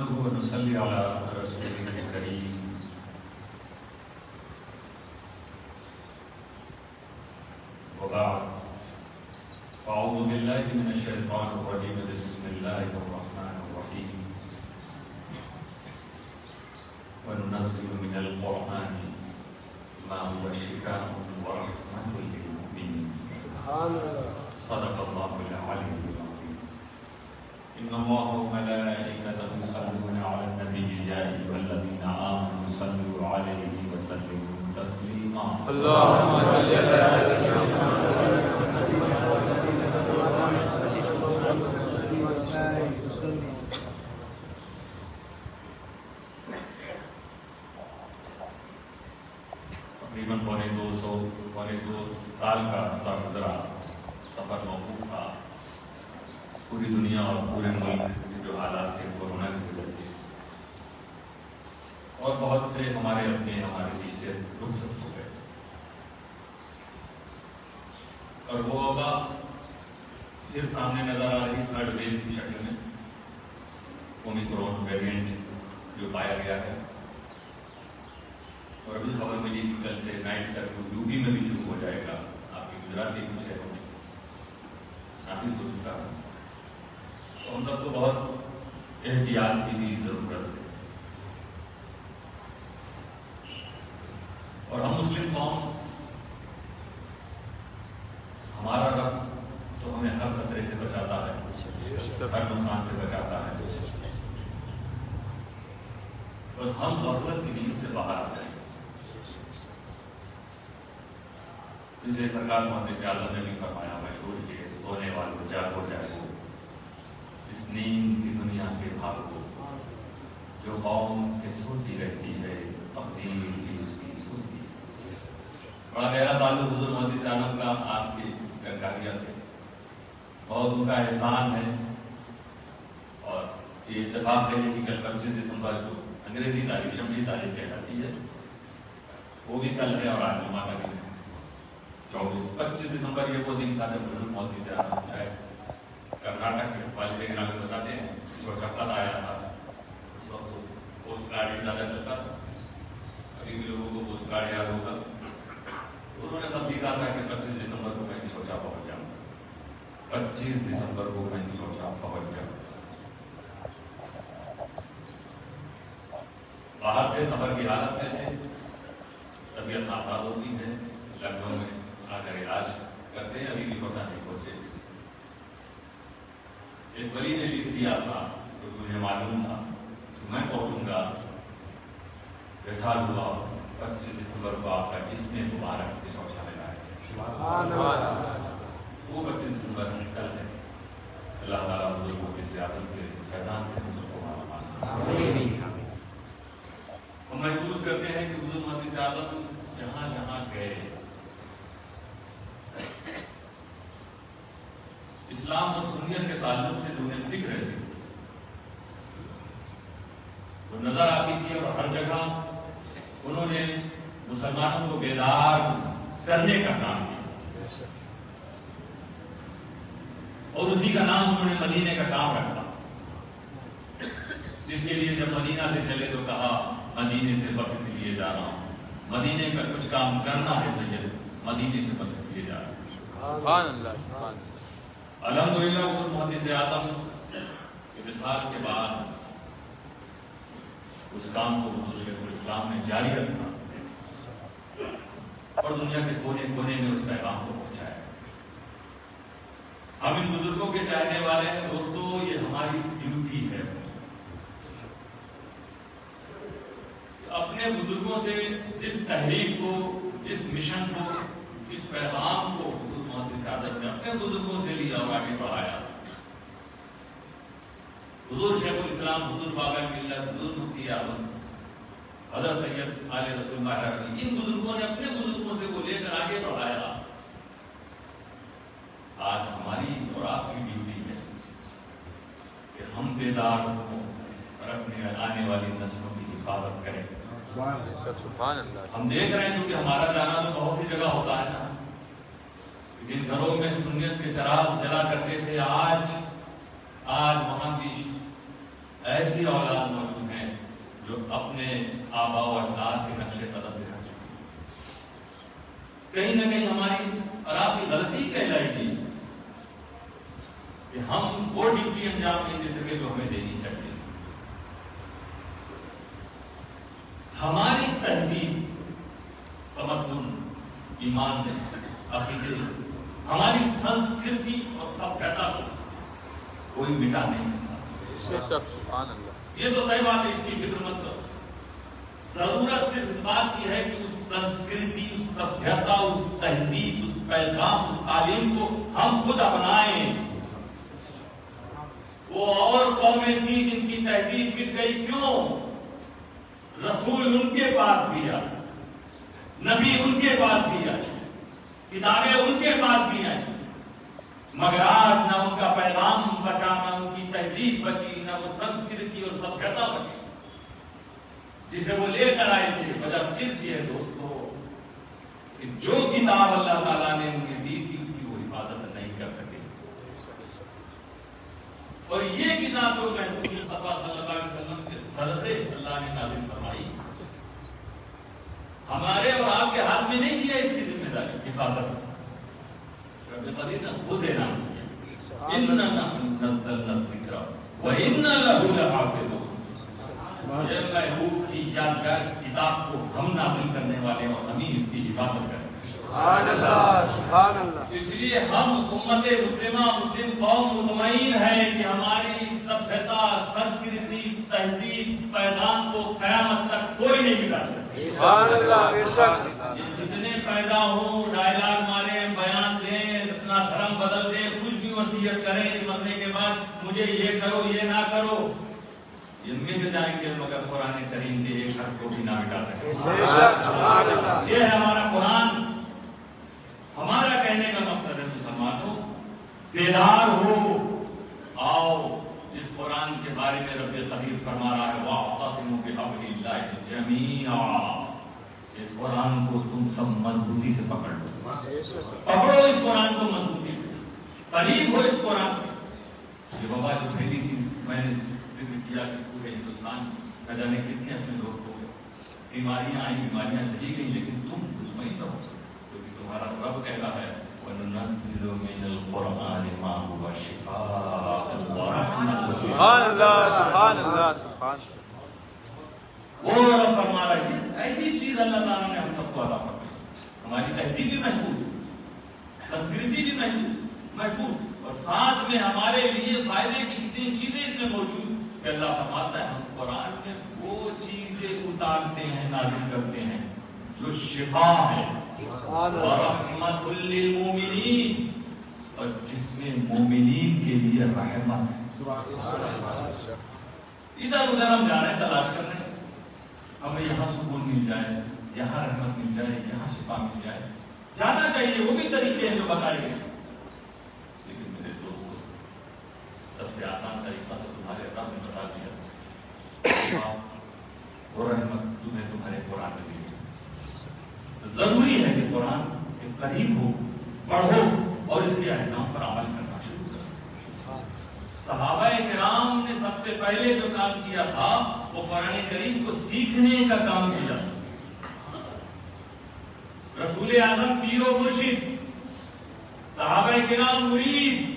نحمده ونصلي على رسوله الكريم وبعد أعوذ بالله من الشيطان الرجيم بسم الله الرحمن الرحيم وننزل من القرآن ما هو شفاء ورحمة للمؤمنين صدق الله العلي العظيم إن الله وملائكته يصلون على النبي يا أيها الذين آمنوا صلوا عليه وسلموا تسليما اللهم صل على سيدنا تقریباً پونے دو سال کا عرصہ گزرا، سفر موقوف تھا، پوری دنیا اور پورے ملک کے جو حالات تھے کورونا کی وجہ سے، اور بہت سے ہمارے بیچ سے رخصت ہو گئے، اور وہ وبا پھر سامنے نظر آ رہی تھرڈ ویو کی شکل میں، اومیکرون ویریئنٹ جو پایا گیا ہے، اور ابھی خبر ملی کہ کل سے نائٹ کرفیو یو پی میں بھی شروع ہو جائے گا، آپ کے گجرات کے کچھ شہروں میں نافذ ہو چکا ہے، تو ہم سب کو بہت احتیاط کی بھی ضرورت ہے، اور ہم مسلم قوم، ہمارا رب تو ہمیں ہر خطرے سے بچاتا ہے، ہر نقصان سے بچاتا ہے، بس ہم غفلت کی نیند سے باہر آ جائیں۔ اسے سرکار محمد اعظم نے بھی فرمایا، مشہور کہ سونے والوں جاگو جاگو، اس نیند کی دنیا سے بھاگو، جو قوم کے سوتی رہتی ہے تقدیر بھی اس کی سوتی ہے۔ بڑا گہرا تعلق حضور محمد اعظم کا آپ کی اس گرگاریہ سے، بہت ان کا احسان ہے، اور یہ اتفاق ہے کہ کل 25 دسمبر کو انگریزی تاریخ شمسی تاریخ کہلاتی ہے، وہ بھی کل ہے، اور آج جمعہ کا دن ہے 25 دسمبر۔ یہ وہ دن تھا جب حضور محمد اعظم شاید کرناٹک کے والد گرامی بتاتے ہیں جو خط آیا تھا، اس وقت پوسٹ کارڈ ہی زیادہ چلتا تھا، ابھی بھی لوگوں کو پوسٹ کارڈ یاد ہوگا، انہوں نے سب لکھا تھا کہ 25 دسمبر کو میں سوچا پہنچ جاؤں، 25 دسمبر کو میں سوچا پہنچ جاؤں۔ باہر سے سفر کی حالت میں تھے، طبیعت ناساز ہوتی ہے، لکھنؤ میں آ کر علاج کرتے ہیں، ابھی بھی چھوٹا نہیں پہنچے۔ ایک ولی نے لکھ دیا تھا جو مجھے معلوم تھا کہ میں پہنچوں گا، وصال ہوا 25 دسمبر کو آپ کا جسم مبارک کے شوچالیہ میں آئے، وہ 25 دسمبر کل ہے۔ اللہ تعالیٰ بزرگوں کی زیادت کے فیضان سے ہم سب کو مالا مانا۔ ہم محسوس کرتے ہیں کہ حضور محمد اعظم جہاں جہاں گئے اسلام اور سنیت کے تعلق سے جو انہیں فکر تھی وہ نظر آتی تھی، اور ہر جگہ انہوں نے مسلمانوں کو بیدار کرنے کا کام کیا، اور اسی کا نام انہوں نے مدینے کا کام رکھا، جس کے لیے جب مدینہ سے چلے تو کہا مدینے سے بس اس لیے جا رہا ہوں، مدینے کا کچھ کام کرنا ہے سید، مدینے سے بس اس لیے جا رہا ہوں۔ سبحان اللہ، سبحان اللہ۔ الحمدللہ حضور محمد اعظم کے وصال کے بعد اس کام کو حضور شیخ الاسلام نے جاری رکھا، اور دنیا کے کونے کونے میں اس پیغام کو پہنچایا۔ ہم ان بزرگوں کے چاہنے والے ہیں دوستو، یہ ہماری ڈیوٹی ہے، اپنے بزرگوں سے جس تحریک کو، جس مشن کو، جس پیغام کو حضور محمد اعظم نے اپنے بزرگوں سے لیا اور آگے بڑھایا، حضور شیخ الاسلام، حضور بابا ملت، حضور مفتی اعظم حضرت سید آل رسول اللہ، ان بزرگوں نے اپنے بزرگوں سے وہ لے کر آگے بڑھایا۔ آج ہماری اور آپ کی ڈیوٹی ہے کہ ہم بیدار ہوں اور اپنے آنے والی نسلوں کی حفاظت کریں۔ سبحان اللہ۔ ہم دیکھ رہے ہیں کیونکہ ہمارا جانا تو بہت سی جگہ ہوتا ہے نا، جن گھروں میں سنیت کے چراغ جلا کرتے تھے، آج وہاں بھی ایسی اولاد موجود ہیں جو اپنے آباء و اجداد کے نقش قدم سے ہٹ چکی. کہیں نہ کہیں ہماری اور آپ کی غلطی کہلائی گئی کہ ہم وہ ڈیوٹی انجام نہیں دے سکے جو ہمیں دینی چاہیے. ہماری تہذیب، تمدن، ایمان، عقیدے، ہماری سنسکرتی اور سبھیتا کو کوئی مٹا نہیں سکتا. سبحان اللہ. یہ تو طے بات ہے، اس کی فکر مت کرو. ضرورت صرف اس بات کی ہے کہ اس سنسکرتی، اس سبھیتا، اس تہذیب، اس پیغام، اس تعلیم کو ہم خود اپنائیں. وہ اور قومیں تھیں جن کی تہذیب مٹ گئی، کیوں؟ رسول ان کے پاس بھی آئے، نبی ان کے پاس بھی آئے، کتابیں ان کے پاس بھی آئیں، مگر آج نہ ان کا پیغام بچا، نہ ان کی تہذیب بچی، نہ وہ سنسکرتی اور سبھیتا بچی جسے وہ لے کر آئے تھے. وجہ صرف یہ ہے دوستو کہ جو کتاب اللہ تعالیٰ نے انہیں دی تھی اس کی وہ حفاظت نہیں کر سکے. اور یہ کتاب جو محبوب مصطفیٰ صلی اللہ علیہ وسلم کے صدقے اللہ نے نازل فرمائی، ہمارے اور آپ کے ہاتھ میں نہیں دیا اس کی ذمہ داری حفاظت. رب قدیر نے خود اعلان کیا، اِنَّا نَحْنُ نَزَّلْنَا الذِّكْرَ وَإِنَّا لَهُ لَحَافِظُونَ. یہ محبوب کی یادگار کتاب کو ہم نازل کرنے والے ہیں اور ہم ہی اس کی حفاظت کریں. سبحان اللہ. سبحان اللہ. اس لیے ہم امت مسلمہ، مسلم قوم مطمئن ہے کہ ہماری سبھیتا، سنسکرتی، تہذیب، پیغام کو قیامت تک کوئی نہیں مٹا سکتا. سبحان اللہ. بے شک. یہ جتنے پیدا ہوں، ڈائلاگ مارے، بیان دیں، اپنا دھرم بدل دیں، کچھ بھی وصیت کریں مرنے کے بعد، مجھے یہ کرو یہ نہ کرو، یہ مٹ جائیں گے مگر قرآن کریم کے ایک حرف کو بھی نہ مٹا سکے. یہ ہے ہمارا قرآن. ہمارا کہنے کا مقصد ہے مسلمانوں، بیدار ہو، آؤ. جس قرآن کے بارے میں رب قدیر فرما رہا ہے وَاعْتَصِمُوا بِحَبْلِ اللَّهِ جَمِيعًا، اس قرآن کو تم سب مضبوطی سے پکڑ لو. پکڑو اس قرآن کو مضبوطی سے، قریب ہو اس قرآن. یہ وبا جو پھیلی تھی، میں نے ذکر کیا کہ پورے ہندوستان نہ جانے کتنے اپنے لوگ کو بیماریاں آئیں، بیماریاں چلی گئیں، لیکن تم مطمئن رہو کیونکہ تمہارا رب کہتا ہے وَنُنَزِّلُ مِنَ الْقُرْآنِ مَا هُوَ شِفَاءٌ وَرَحْمَةٌ. سبحان اللہ. سبحان اللہ. سبحان اللہ. وہ رب فرما رہا ہے ایسی چیز اللہ تعالیٰ نے ہم سب کو عطا فرمائی. ہماری تہذیب بھی محفوظ، سنسکرتی بھی محفوظ، اور ساتھ میں ہمارے لیے فائدے کی کتنی چیزیں اس میں موجود کہ اللہ فرماتا ہے ہم قرآن میں وہ چیزیں اتارتے ہیں، نازل کرتے ہیں جو شفا ہے وَرَحْمَةٌ لِّلْمُؤْمِنِينَ، اور جس میں مومنین کے لیے رحمت ہے. ادھر ادھر ہم جا رہے ہیں تلاش کر رہے ہیں، ہمیں یہاں سکون مل جائے، یہاں رحمت مل جائے، یہاں شفا مل جائے. جانا چاہیے، وہ بھی طریقے ہیں جو بتائے گئے. لیکن میرے دوستو، سب سے آسان طریقہ تو تمہارے رب نے بتا دیا، وہ رحمت تمہیں تمہارے قرآن میں ملی. ضروری ہے کہ قرآن کے قریب ہو، پڑھو اور اس کے احکام پر عمل کرنا شروع کرو. صحابہ کرام نے سب سے پہلے جو کام کیا تھا وہ قرآن کریم کو سیکھنے کا کام کیا. رسول اعظم پیر و مرشد، صحابہ کرام مرید.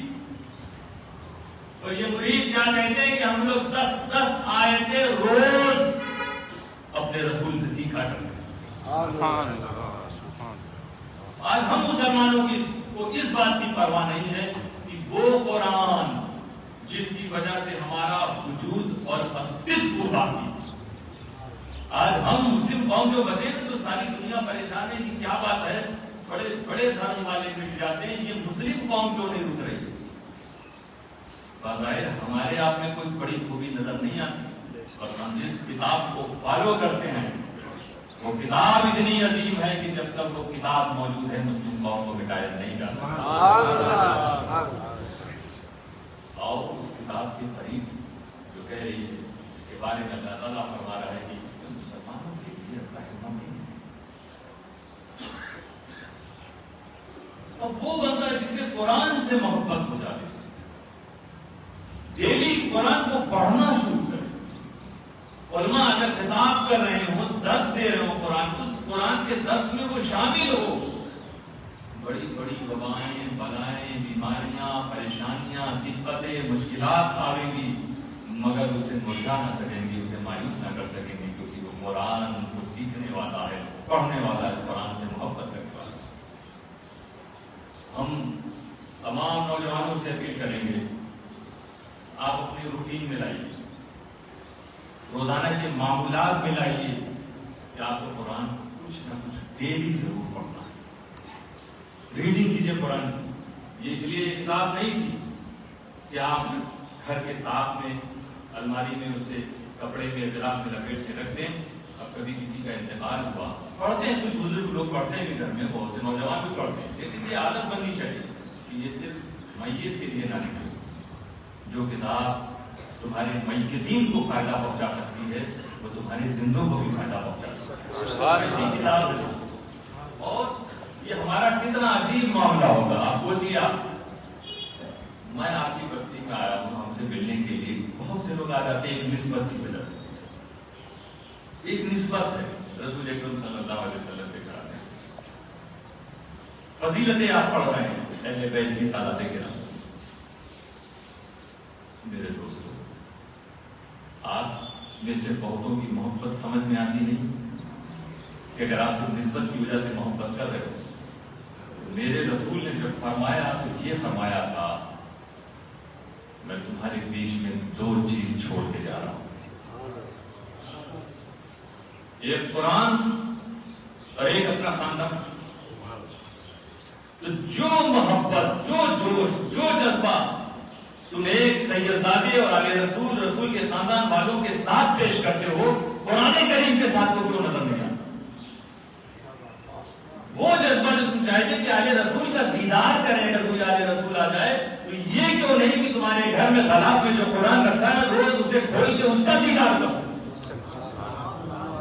اور یہ مرید کیا کہتے ہیں کہ ہم لوگ 10 آیتیں روز اپنے رسول سے سیکھا کرتے ہیں. آج ہم مسلمانوں کو اس بات کی پرواہ نہیں ہے کہ وہ قرآن جس کی وجہ سے ہمارا وجود اور استعمال باقی. آج ہم مسلم قوم جو بچے ہیں تو ساری دنیا پریشان ہے کہ کیا بات ہے، بڑے بڑے دھرم والے مٹ جاتے ہیں، یہ مسلم قوم کیوں نہیں رک رہی؟ بظاہر ہمارے آپ میں کوئی بڑی خوبی نظر نہیں آتی، اور ہم جس کتاب کو فالو کرتے ہیں وہ کتاب اتنی عظیم ہے کہ جب تک وہ کتاب موجود ہے مسلم قوم کو مٹایا نہیں جا سکتا. آؤ اس کتاب کے قریب جو کہہ رہی ہے اس کے بارے میں اللہ تعالیٰ فرما رہا ہے کہ اس میں مسلمانوں کے لیے رحمت ہے. اب وہ بندہ جسے قرآن سے محبت ہو جائے، ڈیلی قرآن کو پڑھنا شروع کرے، کر رہے ہو، درس دے رہے ہو قرآن، اس قرآن کے درس میں وہ شامل ہو، بڑی بڑی وبائیں، بلائیں، بیماریاں، پریشانیاں، دقتیں، مشکلات آئیں گی، مگر اسے مرجا نہ سکیں گی، اسے مایوس نہ کر سکیں گے، کیونکہ وہ قرآن کو سیکھنے والا ہے، پڑھنے والا ہے، قرآن سے محبت رکھنے والا ہے۔ ہم تمام نوجوانوں سے اپیل کریں گے، آپ اپنی روٹین میں لائیے، روزانہ کے معمولات میں لائیے کہ آپ کو قرآن کچھ نہ کچھ ڈیلی ضرور پڑھنا ہے۔ ریڈنگ کیجیے قرآن کی۔ یہ اس لیے ایک کتاب نہیں تھی کہ آپ گھر کے تاپ میں، الماری میں اسے کپڑے میں اجراف میں لپیٹ کے رکھ دیں، اب کبھی کسی کا انتقال ہوا پڑھتے ہیں، کچھ بزرگ لوگ پڑھتے ہیں بھی گھر میں، بہت سے نوجوان بھی پڑھتے ہیں، لیکن یہ عادت بننی چاہیے کہ یہ صرف میت کے لیے نہ لکھیں۔ جو کتاب تمہارے میتین کو فائدہ پہنچا سکتی ہے وہ تمہارے زندوں کو بھی فائدہ پہنچا سکتی ہے، ایسی کتاب ہے۔ اور یہ ہمارا کتنا عجیب معاملہ ہوگا، آپ سوچیے، میں آپ کی بستی میں آیا ہوں، ہم سے ملنے کے لیے بہت سے لوگ آ جاتے ہیں، ایک نسبت کی وجہ سے، ایک نسبت ہے رسول اکرم صلی اللہ علیہ وسلم کے کرانے، فضیلتیں آپ پڑھ رہے ہیں، اہل بیت کی سعادت کرام۔ میرے دوستوں، آپ میں سے بہتوں کی محبت سمجھ میں آتی نہیں کہ اگر آپ سے نسبت کی وجہ سے محبت کر رہے ہو، میرے رسول نے جب فرمایا تو یہ فرمایا تھا، میں تمہارے بیچ میں دو چیز چھوڑ کے جا رہا ہوں، ایک قرآن اور ایک اپنا خاندان۔ تو جو محبت، جو جوش، جو جذبہ تم ایک سیدزادے اور آل رسول کے خاندان والوں کے ساتھ پیش کرتے ہو، قرآن کریم کے ساتھ کو کیوں نظر نہیں آتا؟ وہ جذبہ جو تم چاہتے کہ آل رسول کا دیدار کریں، اگر کوئی آل رسول آ جائے تو یہ کیوں نہیں کہ تمہارے گھر میں غلاف میں جو قرآن رکھا ہے روز اسے کھول کے اس کا دیدار کرو۔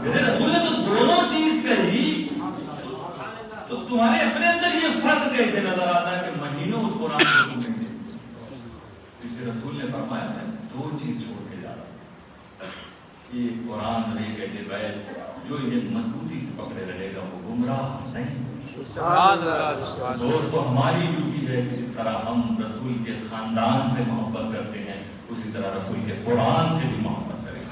میرے رسول نے تو دونوں چیز کہی، تو تمہارے اپنے اندر یہ فرق کیسے نظر آتا ہے کہ مہینوں اس قرآن کو سنیں گے؟ اس رسول نے فرمایا ہے دو چیز چھوڑ کے جا رہا ہے، ایک قرآن اور ایک اہل بیت، جو انہیں مضبوطی سے پکڑے رہے گا وہ گمراہ نہیں۔ دوستو، ہماری ڈیوٹی ہے کہ جس طرح ہم رسول کے خاندان سے محبت کرتے ہیں، اسی طرح رسول کے قرآن سے بھی محبت کریں۔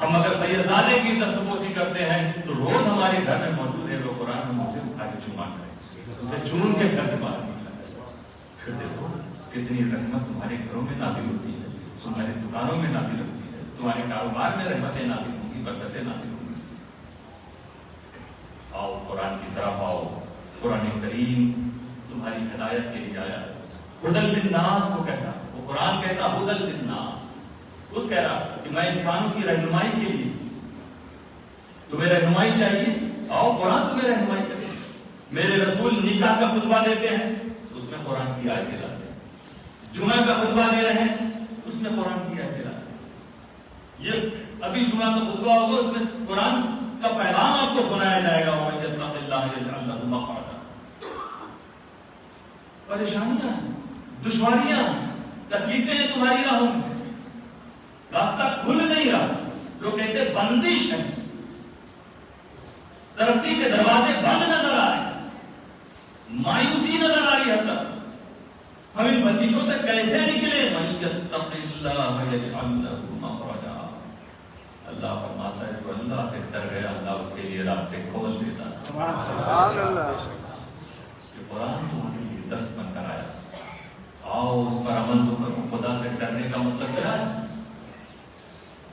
ہم اگر سیدزادے کی دستبوسی کرتے ہیں تو روز ہمارے گھر میں موجود ہے وہ قرآن، ہم اسے اٹھا کے چوما کریں، اسے چون کے گھر میں باہر نکلا۔ پھر دیکھو کتنی رحمت تمہارے گھروں میں نازل ہوتی ہے، تمہارے دکانوں میں نازل ہوتی ہے، تمہارے کاروبار میں رحمتیں نازل ہوں گی، برکتیں نازل ہوں گی۔ آؤ قرآن کی طرف آؤ، قرآن کریم تمہاری ہدایت کے لیے آیا ہے۔ ہدی للناس کو کہتا، وہ قرآن کہتا ہدی للناس، خود کہہ رہا کہ میں انسانوں کی رہنمائی کے لیے، تمہیں رہنمائی چاہیے، آؤ قرآن تمہیں رہنمائی کرے۔ میرے رسول نکاح کا خطبہ دیتے ہیں اس میں قرآن کی آیتیں لاتے ہیں، جمعہ کا خطبہ دے رہے ہیں اس میں قرآن کی آیتیں لاتے ہیں۔ یہ ابھی جمعہ کا خطبہ ہوگا، اس میں قرآن کا پیغام آپ کو سنایا جائے گا، وَمَن يَتَّقِ اللَّهَ يَجْعَلْ لَهُ مَخْرَجًا۔ پریشانیاں، دشواریاں، تکلیفیں ہیں تمہاری راہوں میں، راستہ کھل نہیں رہا، لوگ کہتے بندش ہے، ترقی کے دروازے بند نظر آ رہے، مایوسی نظر آ رہی ہے۔ تک ہم ان بندشوں سے کیسے نکلے؟ مَن يَتَّقِ اللَّهَ يَجْعَلْ لَهُ مَخْرَجًا۔ اللہ فرماتا ہے جو اللہ سے ڈر گیا اللہ اس کے لیے راستے کھول دیتا ہے۔ سبحان اللہ۔ یہ قرآن تمہارے لیے درس بن کر آیا، آؤ اس پر عمل تو کرو۔ خدا سے ڈرنے کا مطلب کیا ہے؟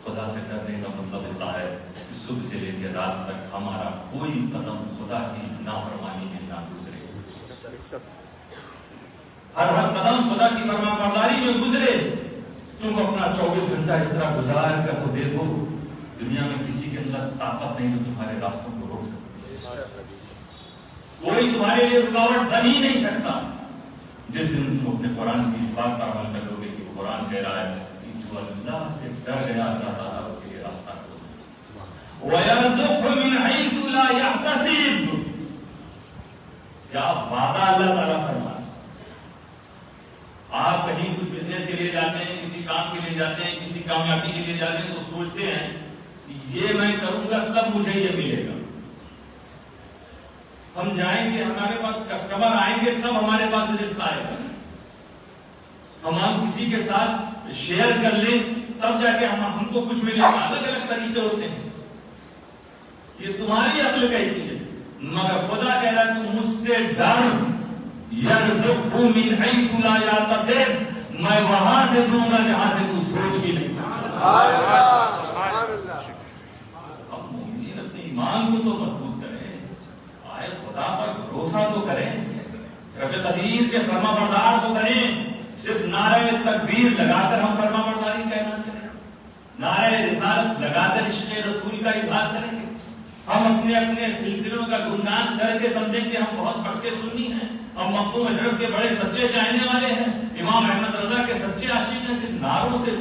خدا سے ڈرنے کا مطلب ہوتا ہے کہ صبح سے لے کے رات تک ہمارا کوئی قدم خدا کی نافرمانی میں نہ گزرے، ہر قدم خدا کی فرمانبرداری میں گزرے۔ تم اپنا 24 گھنٹہ اس طرح گزار کر تو دیکھو، دنیا میں کسی کے اندر طاقت نہیں جو تمہارے راستوں کو روک سکے، کوئی تمہارے لیے رکاوٹ بن ہی نہیں سکتا۔ جس دن تم اپنے قرآن کی اس بات پر عمل کر لو گے کہ قرآن کہہ رہا ہے کہ جو اللہ سے ڈر گیا اللہ تعالیٰ اس کے لیے راستہ کھول۔ وَيَرْزُقْهُ مِنْ حَيْثُ لَا يَحْتَسِبُ، کیا وعدہ اللہ تعالیٰ فرمایا۔ آپ کہیں کچھ بزنس کے لیے جاتے ہیں، کسی کام کے لیے جاتے ہیں، کسی کامیابی کے لیے جاتے ہیں تو سوچتے ہیں یہ میں کروں گا تب مجھے یہ ملے گا. ہم جائیں گے, ہمارے پاس کسٹمر آئیں گے تب ہمارے پاس رزق آئے گا. ہم کسی کے ساتھ شیئر کر لیں تب جا کے ہم کو کچھ ملے. الگ الگ طریقے ہوتے ہیں, یہ تمہاری عقل کہتی ہے, مگر خدا کہہ رہا ہے تو مجھ سے ڈر. یرزقہ من حیث لا یحتسب, میں وہاں سے دوں گا جہاں سے تو سوچ بھی نہیں سکتا. سبحان اللہ, سبحان اللہ. اب مومنین اپنے ایمان کو تو مضبوط کریں, آئے خدا پر بھروسہ تو کریں, رب قدیر کے فرما بردار تو کریں. صرف نعرہ تکبیر لگا کر ہم فرما برداری کا اعلان کریں, نعرہ رسالت لگا کر عشق رسول کا اظہار کریں گے. ہم اپنے اپنے سلسلوں کا گنگان کر کے سمجھیں کہ ہم بہت پکے سنی ہیں, ہم مخدوم اشرف کے بڑے سچے چاہنے والے ہیں, امام احمد رضا کے سچے عاشق ہیں. صرف نعروں سے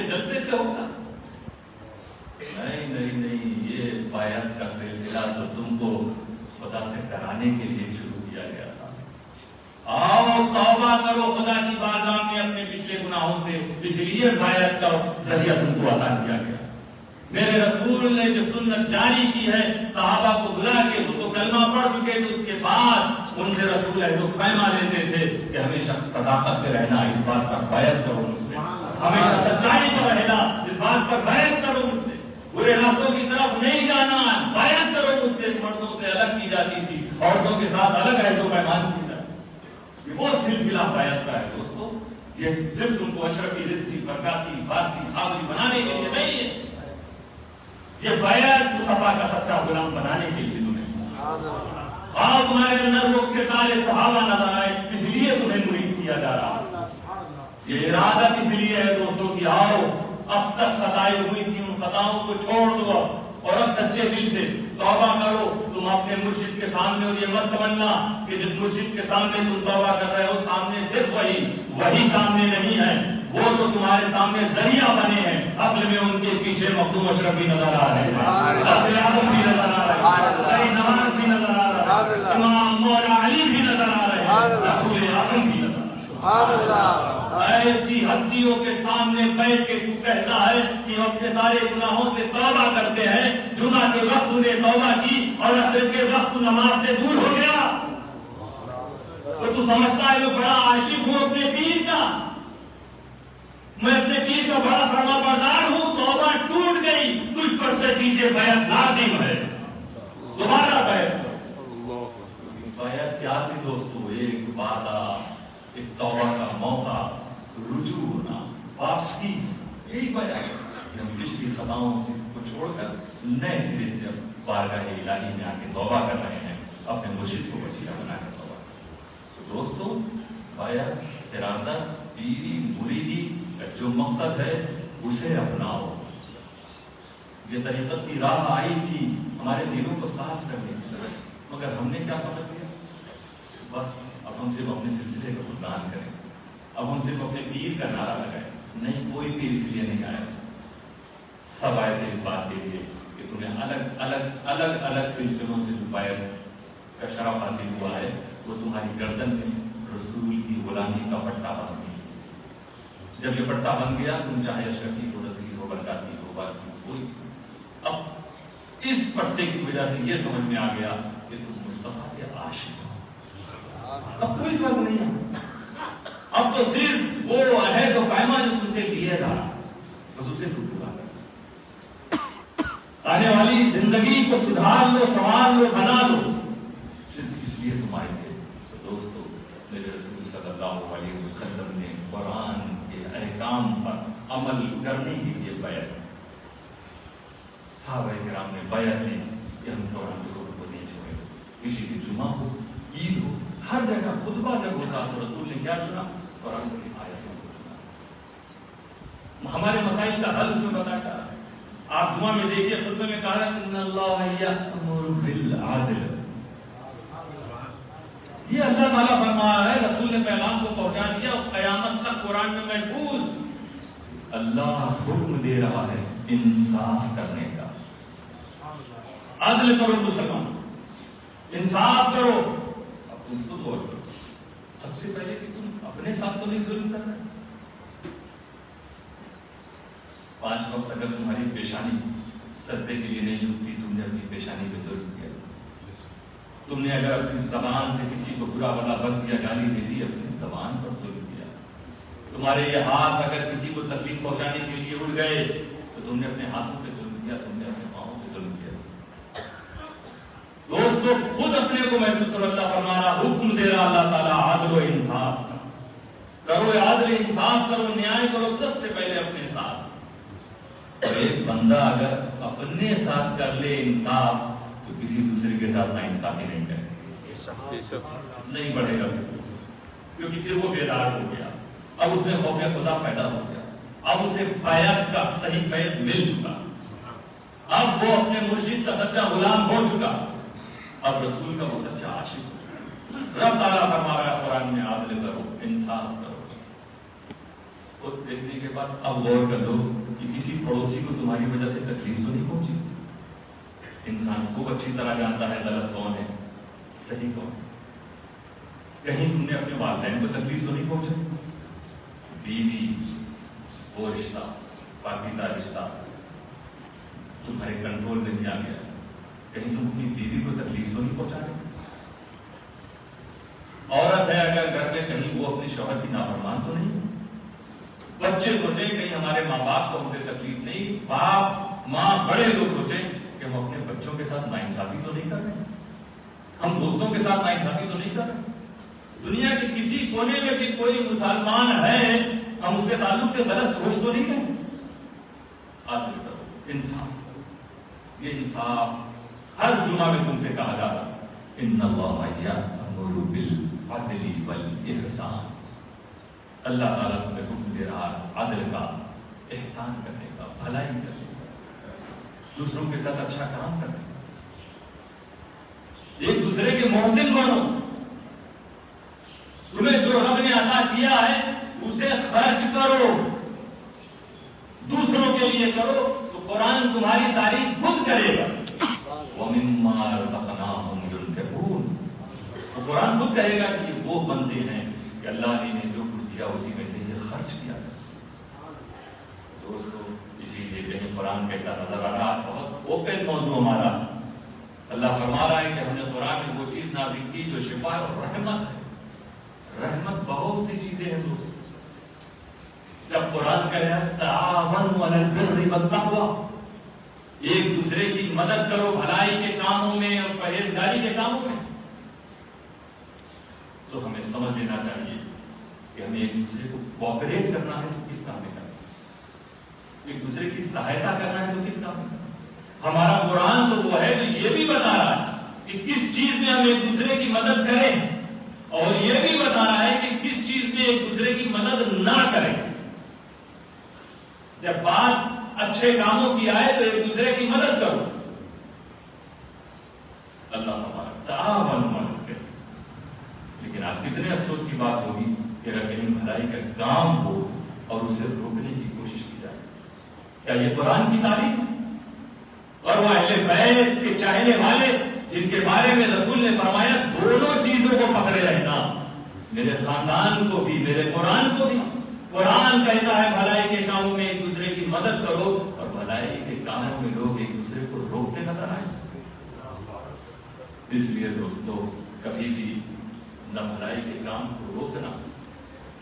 جلسے سے ہوگا؟ نہیں نہیں نہیں, یہ بیعت کا سلسلہ تو تم کو خدا سے کرانے کے لیے شروع کیا گیا تھا. آؤ توبہ کرو خدا کی بارگاہ میں اپنے پچھلے گناہوں سے, اس لیے بیعت کا ذریعہ تم کو عطا کیا گیا. میرے رسول نے جو سنت جاری کی ہے, صحابہ کو بلا کے, وہ تو کلمہ پڑھ چکے تھے, اس کے بعد ان سے رسول عہد و پیمہ لیتے تھے کہ ہمیشہ صداقت پہ رہنا, اس بات پر بیعت کرو مجھ سے, ہمیشہ سچائی پر رہنا, اس بات پر بیعت کرو مجھ سے, برے راستوں کی طرف نہیں جانا, بیعت کرو مجھ سے. مردوں سے الگ کی جاتی تھی, عورتوں کے ساتھ الگ عہد و پیمان کی جاتی. وہ سلسلہ بیعت کا ہے دوستو, یہ صرف تم کو اشرفی, رزقی, برکاتی, فارسی, صابری بنانے کے لیے نہیں ہے, یہ بیعت مصطفیٰ کا سچا غلام بنانے کے لیے تمہیں. آؤ تمہارے اندر وہ کردار صحابہ نظر آئے, اس لیے تمہیں مرید کیا جا رہا. یہ ارادت اس لیے ہے دوستوں کی, آؤ اب تک خطائیں ہوئی تھی, ان خطاؤں کو چھوڑ دو اور اب سچے دل سے توبہ کرو. تم اپنے مرشد کے سامنے, اور یہ مت سمجھنا کہ جس مرشد کے سامنے تم توبہ کر رہے ہو سامنے صرف وہی سامنے نہیں ہے, وہ تو تمہارے سامنے ذریعہ بنے ہیں. اصل میں ان کے پیچھے مخدوم اشرف بھی نظر آ رہے ہیں, غوث اعظم بھی نظر آ رہے ہیں, نواز بھی نظر آ رہا ہے, امام مولا علی بھی نظر آ رہے ہیں, رسول اعظم بھی نظر آ رہے ہیں. ایسی ہستیوں کے سامنے بیٹھ کے تو کہتا ہے کہ ہم اپنے سارے گناہوں سے توبہ کرتے ہیں. جمعہ کے وقت نے توبہ کی اور عصر کے وقت نماز سے دور ہو گیا, تو سمجھتا ہے میں بڑا عاشق ہوں اپنے پیر کا, میں اپنے پیر کا بڑا فرما بردار ہوں. توبہ ٹوٹ گئی, تجھ پر تجدید بیعت لازم ہے, دوبارہ بیعت. بیعت کیا تھی دوستو؟ ایک وعدہ, ایک توبہ کا موقع, رجوع ہونا, واپسی, یہی بیعت. ہم پچھلی خطاؤں سے کو چھوڑ کر نئے سرے سے اب بارگاہ الہی میں آ کے توبہ کر رہے ہیں, اپنے مرشد کو وسیلہ بنا کر توبہ. تو دوستو, بیعت, ارادہ, پیری, مریدی کا جو مقصد ہے اسے اپناؤ. یہ طریقت کی راہ آئی تھی ہمارے دلوں کو صاف کرنے کی, مگر ہم نے کیا سمجھ لیا, بس اب ہم صرف اپنے سلسلے کا گنگان کریں, اب ہم صرف اپنے پیر کا نعرہ لگائیں. نہیں, کوئی پیر اس لیے نہیں آیا, سب آئے تھے اس بات کے لیے کہ تمہیں الگ الگ الگ الگ سلسلوں سے جو بیعت کا شرف حاصل ہوا ہے وہ تمہاری گردن میں رسول کی غلامی کا پٹا بن گئی. جب یہ پٹا بن گیا, تم چاہے اشرفی ہو, رضی ہو, برکاتی ہو, واسطی ہو, کوئی, اب اس پٹے کی وجہ سے یہ سمجھ میں آ گیا کہ تم مصطفیٰ کے عاشق ہو. اب کوئی فرق نہیں ہے, اب تو صرف وہ عہد و پیمہ جو تم سے لیے رہا بس اسے تو پورا کر. آنے والی زندگی کو سدھار لو, سنوار لو, بنا لو, صرف اس لیے تم آئے تھے. تو دوستو, میرے رسول صلی اللہ علیہ وسلم نے قرآن کے احکام پر عمل کرنے کے لیے بیعت, صحابہ کرام نے بیعت لی کہ ہم قرآن کو نہیں چھوڑیں. کسی بھی جمعہ ہو, عید ہو, ہر جگہ خطبہ جب ہوتا تو رسول نے کیا چنا؟ قرآن کی آیتوں کو چنا. ہمارے مسائل کا حل اس میں بتایا. آپ جمعہ میں دیکھیے خطبے میں کہا ہے ان اللہ یأمر بالعدل, یہ اللہ تعالیٰ فرما رہا ہے, رسول نے پیغام کو پہنچا دیا اور قیامت تک قرآن میں محفوظ. اللہ حکم دے رہا ہے انصاف کرنے کا. عدل کرو مسلمان, انصاف کرو. اب تم تو غور کرو, سب سے پہلے کہ تم اپنے ساتھ تو نہیں ظلم کر رہے. 5 وقت اگر تمہاری پیشانی سجدے کے لیے نہیں جھکتی، تم نے اپنی پیشانی پہ ظلم کیا. تم نے اگر اپنی زبان سے کسی کو برا بھلا بد یا گالی دے دی، اپنی زبان پر ظلم کیا. تمہارے یہ ہاتھ اگر کسی کو تکلیف پہنچانے کے لیے اڑ گئے تو تم نے اپنے ہاتھوں پہ ظلم کیا، تم نے اپنے پاؤں پہ ظلم کیا. دوستو خود اپنے کو محسوس کرو. اللہ فرما رہا، حکم دے رہا اللہ تعالیٰ عدل و انصاف کا. کرو عدل انصاف کرو، نیائے کرو سب سے پہلے اپنے ساتھ. ایک بندہ اگر اپنے ساتھ کر لے انصاف تو کسی دوسرے کے ساتھ نا انصافی نہیں کرے، نہیں بڑھے گا، کیونکہ پھر وہ بیدار ہو گیا. اب اس میں خوف خدا پیدا ہو گیا. اب اسے بیعت کا صحیح فیض مل چکا. اب وہ اپنے مرشد کا سچا غلام ہو چکا. اب رسول کا وہ سچا عاشق ہو چکا. رب تعالیٰ فرما رہا ہے قرآن میں، عادل کرو، انصاف کرو. اور دیکھنے کے بعد اب غور کر لو کہ کسی پڑوسی کو تمہاری وجہ سے تکلیف تو نہیں پہنچی. انسان خوب اچھی طرح جانتا ہے غلط کون ہے، صحیح کون ہے. کہیں تم نے اپنے والدین کو تکلیف تو نہیں پہنچی. بیوی وہ رشتہ، پاکیزہ رشتہ تمہارے کنٹرول میں نہیں آ گیا، کہیں تم اپنی بیوی کو تکلیف تو نہیں پہنچا رہے. عورت ہے اگر گھر میں، کہیں وہ اپنے شوہر کی نافرمان تو نہیں. بچے سوچیں کہیں ہمارے ماں باپ کو مجھے تکلیف نہیں. باپ ماں بڑے لوگ سوچیں کہ ہم اپنے بچوں کے ساتھ ناانصافی تو نہیں کر رہے، ہم دوستوں کے ساتھ ناانصافی تو نہیں کر رہے. دنیا کے کسی کونے میں بھی کوئی مسلمان ہے، ہم اس کے تعلق سے غلط سوچ تو نہیں رہے. عدل کرو، انصاف. یہ انصاف ہر جمعہ میں تم سے کہا جاتا ہے، ان اللہ یأمر بالعدل والاحسان. اللہ تعالیٰ تمہیں حکم دے رہا ہے عدل کا، احسان کرنے کا، بھلائی کرنے کا، دوسروں کے ساتھ اچھا کام کرنے کا. ایک دوسرے کے محسن بنو. تمہیں جو رب نے عطا کیا ہے اسے خرچ کرو، دوسروں کے لیے کرو، تو قرآن تمہاری تعریف خود کرے گا. وَمِمَّا رَزَقْنَاهُمْ يُنْفِقُونَ. وہ قرآن خود کہے گا کہ یہ وہ بندے ہیں کہ اللہ نے جو کچھ دیا اسی میں سے یہ خرچ کیا. دوستو اسی لیے کہیں قرآن کہتا نظر آ رہا، بہت اوپن موضوع ہمارا. اللہ فرما رہا ہے کہ ہم نے قرآن میں وہ چیز نازل کی جو شفا اور رحمت ہے. رحمت بہت سی چیزیں ہیں دوستو. جب قرآن کہہ رہا ہے تعاونوا علی البر والتقوی، ایک دوسرے کی مدد کرو بھلائی کے کاموں میں اور پرہیزگاری کے کاموں میں، تو ہمیں سمجھ لینا چاہیے کہ ہمیں ایک دوسرے کو کوآپریٹ کرنا ہے تو کس کام میں کرنا ہے، ایک دوسرے کی سہایتا کرنا ہے تو کس کام میں کرنا ہے. ہمارا قرآن تو وہ ہے جو یہ بھی بتا رہا ہے کہ کس چیز میں ہم ایک دوسرے کی مدد کریں، اور یہ بھی بتا رہا ہے کہ کس چیز میں ایک دوسرے کی مدد نہ کریں. جب بات اچھے کاموں کی آئے تو ایک دوسرے کی مدد کرو. اللہ تبارک تعاونوا. لیکن آج کتنے افسوس کی بات ہوگی کہ اگر کہیں بھلائی کا کام ہو اور اسے روکنے کی کوشش کی جائے. کیا یہ قرآن کی تعلیم ہے؟ اور وہ اہل بیت کے چاہنے والے جن کے بارے میں رسول نے فرمایا دونوں چیزوں کو پکڑے رہنا، میرے خاندان کو بھی میرے قرآن کو بھی. قرآن کہتا ہے بھلائی کے کاموں میں ایک دوسرے کی مدد کرو، اور بھلائی کے کاموں میں لوگ ایک دوسرے کو روکتے نظر آئے. اس لیے دوستو کبھی بھی نہ بھلائی کے کام کو روکنا،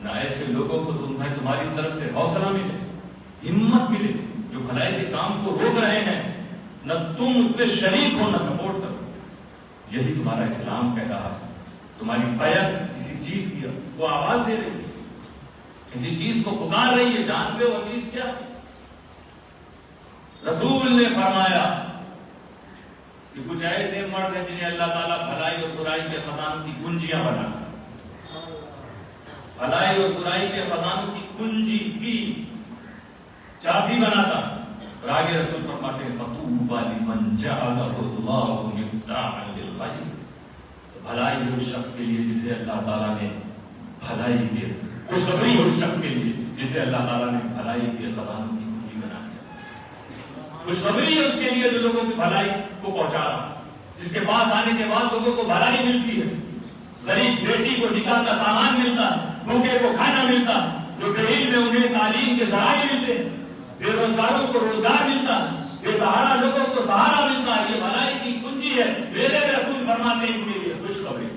نہ ایسے لوگوں کو تمہاری طرف سے حوصلہ ملے، ہمت ملے جو بھلائی کے کام کو روک رہے ہیں، نہ تم اس پہ شریک ہو نہ سپورٹ کرو. یہی تمہارا اسلام کہہ رہا ہے. تمہاری بیعت کسی چیز کی وہ آواز دے رہی ہے، کسی چیز کو پکار رہی ہے. جانتے ہو وہ چیز کیا؟ رسول نے فرمایا کہ کچھ ایسے مرد ہیں جنہیں اللہ تعالیٰ بھلائی اور برائی کے خزانوں کی کنجیاں بناتا ہے. بھلائی اور برائی کے خزانوں کی کنجی کی چابی بناتا. اور آگے رسول فرماتے ہیں فطوبی لمن جعلہ اللہ مفتاحا للخیر. بھلائی اس شخص کے لیے جسے اللہ تعالیٰ نے بھلائی کے، خوشخبری اس شخص کے لیے جسے اللہ تعالیٰ نے بھلائی کے خزانوں کی کنجی بنا دیا. خوشخبری ہے اس کے لیے جو لوگوں کی بھلائی کو پہنچا رہا، جس کے پاس آنے کے بعد لوگوں کو بھلائی ملتی ہے. غریب بیٹی کو نکاح کا سامان ملتا ہے، بھوکے کو کھانا ملتا ہے، جو بے علم میں انہیں تعلیم کے ذرائع ملتے ہیں، بے روزگاروں کو روزگار ملتا ہے، بے سہارا لوگوں کو سہارا ملتا ہے، یہ بھلائی کی کنجی ہے۔ میرے رسول فرماتے ہیں ان کے لیے خوشخبری،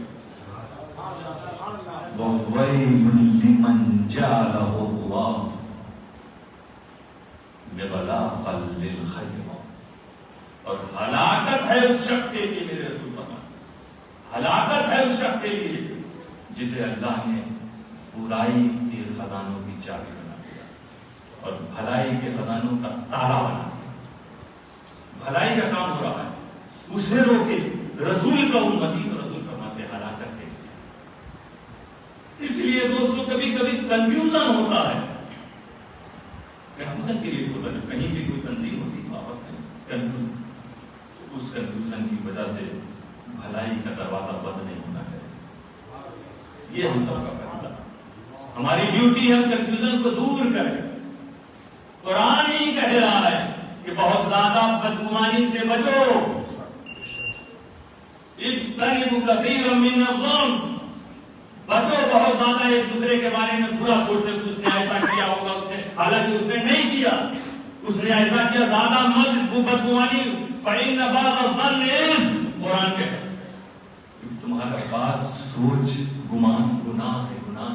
وَوَيْلٌ لِّمَن جَعَلَهُ اللَّهُ مِغْلَاقًا لِّلْخَيْرِ، اور ہلاکت ہے اس شخص کے لیے، میرے رسول فرماتے، ہلاکت ہے اس شخص کے لیے جسے اللہ نے برائی کے خزانوں کی چابی بنا دیا اور بھلائی کے خزانوں کا تالا بنا دیا۔ بھلائی کا کام ہو رہا ہے، اسے روکے رسول کا امتی، تو رسول فرماتے ہلاکت کیسے۔ اس لیے دوستوں کبھی کبھی کنفیوژن ہوتا ہے، کنفیوژن کے لیے ہوتا ہے، جب کہیں بھی کوئی تنظیم ہوتی ہے آپس میں کنفیوژن، اس کنفیوژن کی وجہ سے بھلائی کا دروازہ بند نہیں ہونا چاہیے۔ یہ ہم سب کا فیصلہ، ہماری ڈیوٹی ہے ہم کنفیوژن کو دور کریں۔ قرآن ہی کہہ رہا ہے کہ بہت زیادہ بدگمانی سے بچو، اجتنبوا کثیرا من الظن، بچو بہت زیادہ ایک دوسرے کے بارے میں برا سوچتے کہ اس نے ایسا کیا ہوگا، اس نے، حالانکہ اس نے نہیں کیا، اس نے ایسا کیا، زیادہ مت اس کو بدگمانی، فإن بعض الظن اثم، قرآن کہتا ہے تمہارا بعض سوچ گمان گناہ ہے، گناہ۔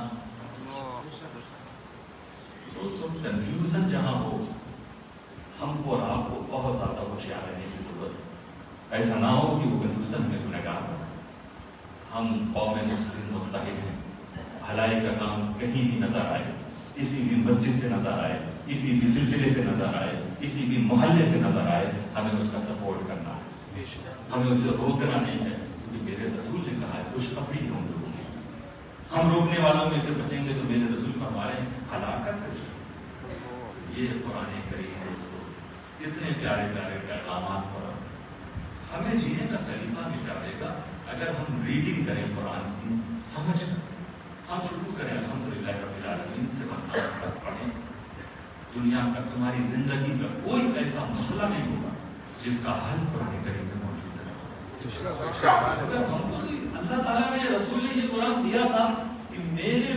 دوستوں کنفیوژن جہاں ہو، ہم کو اور آپ کو بہت زیادہ ہوشیار رہنے کی ضرورت ہے، ایسا نہ ہو کہ وہ کنفیوژن میں گنہگار ہو۔ ہم قوم مسلم متحد ہیں، بھلائی کا کام کہیں بھی نظر آئے، کسی بھی مسجد سے نظر آئے، کسی بھی سلسلے سے نظر آئے، کسی بھی محلے سے نظر آئے، ہمیں اس کا سپورٹ کرنا ہے، ہمیں اسے روکنا نہیں ہے، کیونکہ میرے رسول نے کہا ہے خوشخبری ہوں لوگوں کی۔ ہم روکنے والوں میں سے بچیں گے تو میرے رسول فرما رہے ہیں ہلاکت ہے۔ یہ قرآن کریم دوستو کتنے پیارے پیارے پیغامات پر ہمیں جینے کا سلیقہ مل جائے گا اگر ہم ریڈنگ کریں قرآن کی، سمجھ کر ہم شروع کریں الحمدللہ رب العالمین سے پڑھیں۔ دنیا کا تمہاری زندگی کا کوئی ایسا مسئلہ نہیں ہوگا جس کا حل قرآن کریم میں موجود ہے۔ اللہ تعالیٰ نے، رسول نے یہ قرآن دیا تھا کہ میرے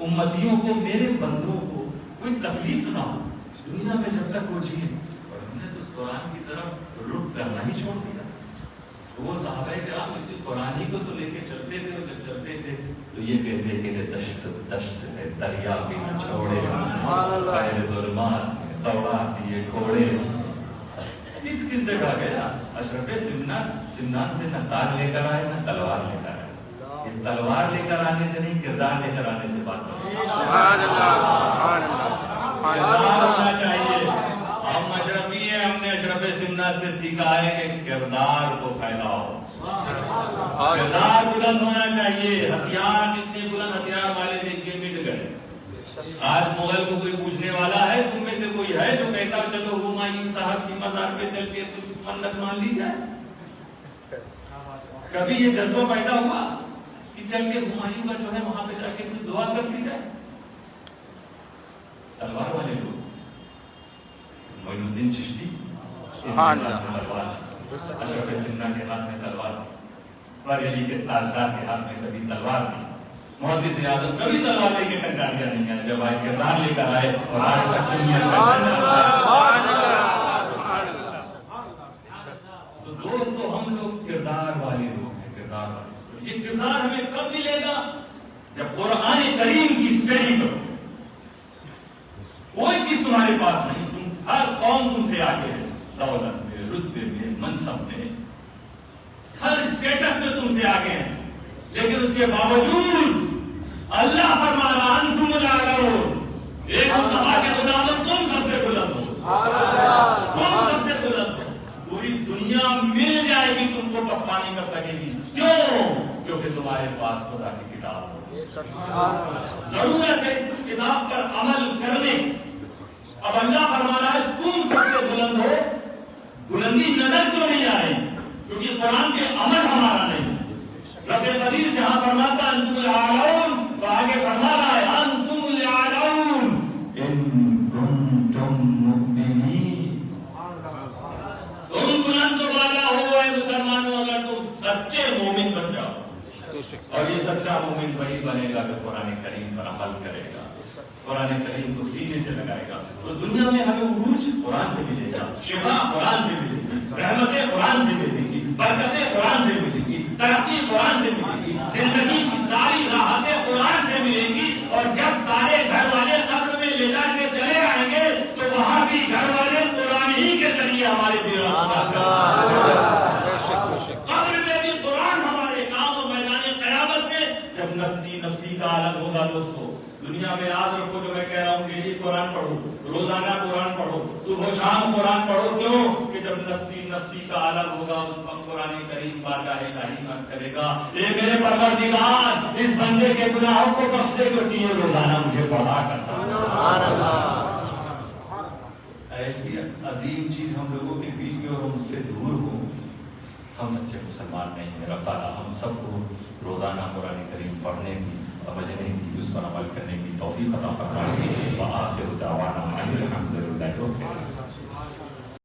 امتیوں کو، میرے بندوں کو کوئی تکلیف نہ ہو دنیا میں جب تک وہ جیے، اور ہم نے تو اس قرآن کی طرف رخ کرنا ہی چھوڑ دیا۔ وہ صحابہ کرام اسی قرآن ہی کو تو لے کے چلتے تھے، اور جب چلتے تھے تو یہ کہتے کہ دشت دشت ہے، دریا بھی نہ چھوڑے، خیر ظلمات تورات یہ گھوڑے۔ کس جگہ گیا؟ اشرف سمنان سے نہ تاج لے کر آئے نہ تلوار لے کر آئے۔ یہ تلوار لے کر آنے سے نہیں، کردار لے کر آنے سے بات کریں۔ سبحان اللہ، سبحان اللہ، کردار ہونا چاہیے۔ ہم اشرفی ہیں، ہم نے اشرف سمنان سے سیکھا ہے کہ کردار کو پھیلاؤ، کردار بلند ہونا چاہیے۔ ہتھیار اتنے بلند ہتھیار والے دیکھ کے مٹ گئے۔ آج مغل کو کوئی پوچھنے والا ہے تم میں سے کوئی ہے جو کہتا چلو ہمایوں صاحب کی مزار پہ چل کے منت مان لی جائے؟ کبھی یہ جذبہ پیدا ہوا کہ چل کے ہمایوں کا جو ہے وہاں پہ جا کے کچھ دعا کر دی جائے؟ تلوار والے لوگ، معین الدین چشتی سبحان اللہ، اشرف سمنان کے ہاتھ میں تلوار، بر علی کے تاجدار کے ہاتھ میں کبھی تلوار تھی، محدث اعظم کبھی تلوار لے کے ٹنکار دیا نہیں ہے، جب آئے کردار لے کر آئے اور آج تک سنیت تو دوستو ہم لوگ کردار والے لوگ ہیں، کردار والے۔ یہ کردار ہمیں کب ملے گا؟ جب قرآن کریم کی اسٹڈی کرو۔ کوئی چیز تمہارے پاس نہیں، تم ہر قوم تم سے آگے ہے، دولت میں، رتبے میں، منصب میں، ہر اسٹیٹس میں تم سے آگے ہیں، لیکن اس کے باوجود اللہ فرما رہا انتم الاعلون، ایک مصطفیٰ کے غلاموں تم سب سے بلند ہو، تم سب سے بلند ہو۔ پوری دنیا مل جائے گی تم کو پسمانی کر سکے گی، کیوں؟ کیونکہ تمہارے پاس خدا کی کتاب ہو۔ ضرورت ہے اس کتاب پر عمل کرنے۔ اب اللہ فرما رہا ہے تم سب سے بلند ہو، بلندی نظر تو نہیں آئے کیونکہ قرآن کے عمل ہمارا نہیں۔ رب قدیر جہاں فرماتا انتم الاعلون، تو آگے فرما رہا ہے انتم الاعلون ان کنتم مؤمنین، تم بلند و بالا ہو اے مسلمانوں اگر تم سچے مومن بن جاؤ۔ اور یہ سچا مومن وہی بنے گا کہ قرآن کریم پر عمل کرے گا، قرآن کریم کو سینے سے لگائے گا، تو دنیا میں ہمیں عروج قرآن سے ملے گا، شفا قرآن تاکہ گھر والے قرآن ہی کے ذریعے ہمارے دلوں کو بے شک بے شک قبر میں بھی قرآن ہمارے کام و میدان قیامت میں جب نفسی نفسی کا عالم ہوگا دوستو دنیا میں یاد رکھو جو میں کہہ رہا ہوں ڈیلی قرآن پڑھو روزانہ قرآن پڑھو صبح و شام قرآن پڑھو کیوں کہ جب نفسی نفسی کا عالم ہوگا اس وقت قرآن کریم بارگاہ الہی میں کرے گا اے میرے پروردگار اس بندے کے گناہوں کو بخش دے جو کہ یہ روزانہ مجھے پڑھا کرتا سبحان اللہ ایسی عظیم چیز ہم لوگوں کے بیچ میں اور ہم سے دور ہو ہم سچے مسلمان نہیں ہیں رب تعالیٰ ہم سب کو روزانہ قرآن کریم پڑھنے کی سمجھنے کی اس پر عمل کرنے کی توفیق عطا فرمائے وآخر دعوانا الحمدللہ